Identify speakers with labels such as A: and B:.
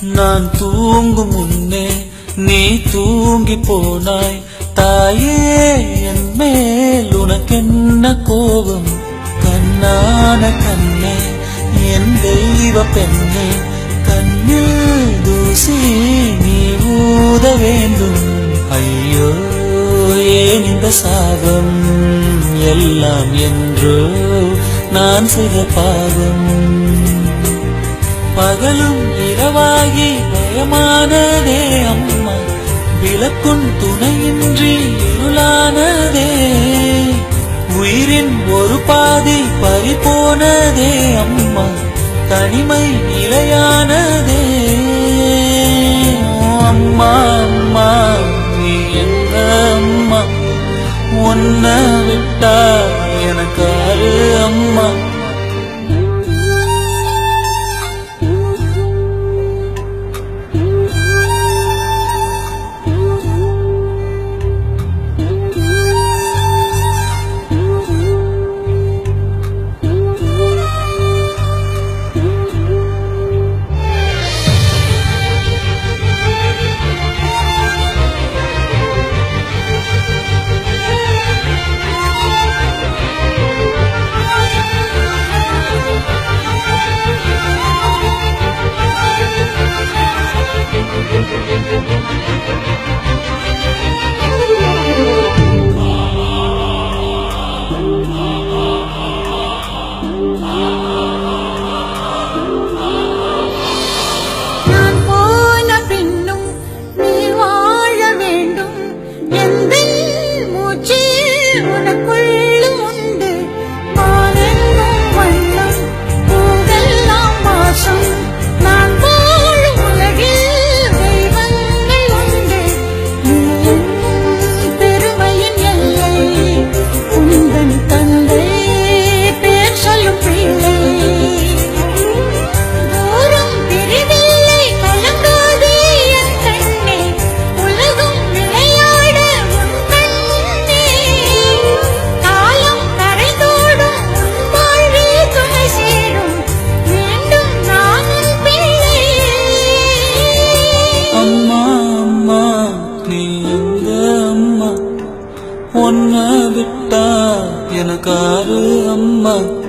A: நான் தூங்கும் முன்னே நீ தூங்கி போனாய். தாயே, என் மேல் உனக்கென்ன கோபம்? கண்ணான கண்ணே, என் தெய்வ பெண்ணே, கண்ணில் தூசி நீ ஊத வேண்டும். ஐயோ, ஏன் இந்த சாபம் எல்லாம் என்றோ நான் செய்த பாவம். பகலும் இரவாகி பயமானதே அம்மா, விளக்குன் துணையின்றி இருளானதே. உயிரின் ஒரு பாதி பறிபோனதே அம்மா, தனிமை நிலையானதே. அம்மா அம்மா, நீ எங்க அம்மா? உன்னை விட்டா எனக்கு யாரு அம்மா? உன்னை விட்டா எனக்கு யாரு அம்மா?